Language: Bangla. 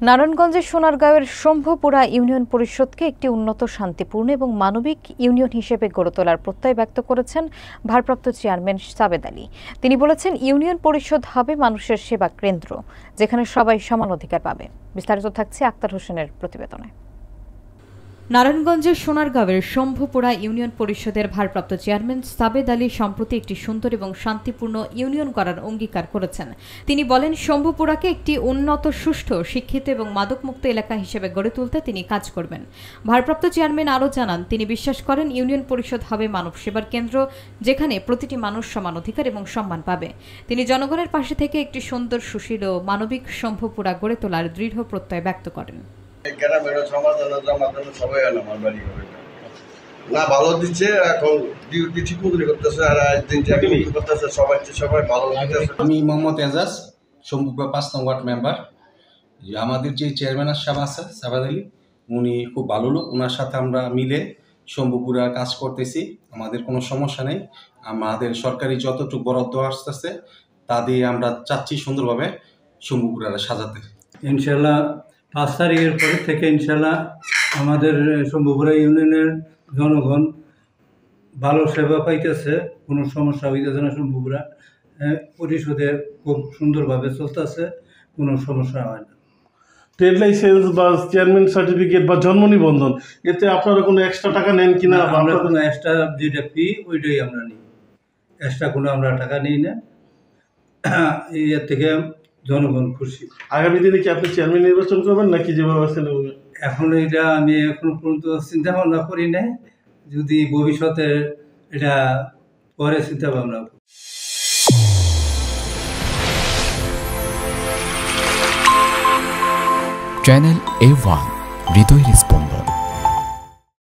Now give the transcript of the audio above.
নারায়ণগঞ্জের সোনারগাঁওয়ের শম্ভুপুরা ইউনিয়ন পরিষদকে একটি উন্নত, শান্তিপূর্ণ এবং মানবিক ইউনিয়ন হিসেবে গড়ে তোলার প্রত্যয় ব্যক্ত করেছেন ভারপ্রাপ্ত চেয়ারম্যান সাবেদ আলী। তিনি বলেছেন, ইউনিয়ন পরিষদ হবে মানুষের সেবা কেন্দ্র, যেখানে সবাই সমান অধিকার পাবে। বিস্তারিত থাকছে আক্তার হোসেনের প্রতিবেদনে। নারায়ণগঞ্জের সোনারগাঁওয়ের শম্ভুপুরা ইউনিয়ন পরিষদের ভারপ্রাপ্ত চেয়ারম্যান সাবেদ আলী সম্প্রতি একটি সুন্দর এবং শান্তিপূর্ণ ইউনিয়ন করার অঙ্গীকার করেছেন। তিনি বলেন, শম্ভুপুরাকে একটি উন্নত, সুষ্ঠু, শিক্ষিত এবং মাদকমুক্ত এলাকা হিসেবে গড়ে তুলতে তিনি কাজ করবেন। ভারপ্রাপ্ত চেয়ারম্যান আরও জানান, তিনি বিশ্বাস করেন ইউনিয়ন পরিষদ হবে মানব সেবার কেন্দ্র, যেখানে প্রতিটি মানুষ সমান অধিকার এবং সম্মান পাবে। তিনি জনগণের পাশে থেকে একটি সুন্দর, সুশীল ও মানবিক শম্ভুপুরা গড়ে তোলার দৃঢ় প্রত্যয় ব্যক্ত করেন। না ভালো দিচ্ছে, এখন ডিউটি ঠিক মতো করতেছে, আর দিন করতেছে, সবাই ভালো লাগতেছে। আমি মোহাম্মদ এজাজ, শম্ভুপুরা 5 নং ওয়ার্ড মেম্বার। আমাদের যে চেয়ারম্যান সাহেব আছে সাবেদ আলী, উনি খুব ভালো লোক। ওনার সাথে আমরা মিলে শম্ভুপুরা কাজ করতেছি, আমাদের কোনো সমস্যা নেই। আমাদের সরকারি যতটুকু বরাদ্দ আসতেছে তা দিয়ে আমরা চাচ্ছি সুন্দরভাবে শম্ভুপুরাটা সাজাতে। ইনশাল্লাহ 5 তারিখের পরে থেকে ইনশাল্লাহ আমাদের শম্ভুপুরা ইউনিয়নের জনগণ ভালো সেবা পাইতেছে, কোনো সমস্যা হইতেছে না। শম্ভুপুরা পরিষদে খুব সুন্দরভাবে চলতেছে, কোনো সমস্যা হয় না। ট্রেড লাইসেন্স বা চেয়ারম্যান সার্টিফিকেট বা জন্ম নিবন্ধন, এতে আপনারা কোনো এক্সট্রা টাকা নেন কিনা? আমরা কোনো এক্সট্রা যেটা ফি ওইটাই আমরা নিই, এক্সট্রা কোনো আমরা টাকা নিই না। এর থেকে জনগণ খুশি। আগামী দিনে কি আপনি চেয়ারম্যান নির্বাচন করবেন নাকি যেভাবে আছেন? এখন এটা আমি এখন পর্যন্ত চিন্তা ভাবনা করি নাই, যদি ভবিষ্যতে এটা পরে চিন্তা ভাবনা। চ্যানেল A1, হৃদয়ের স্পন্দন।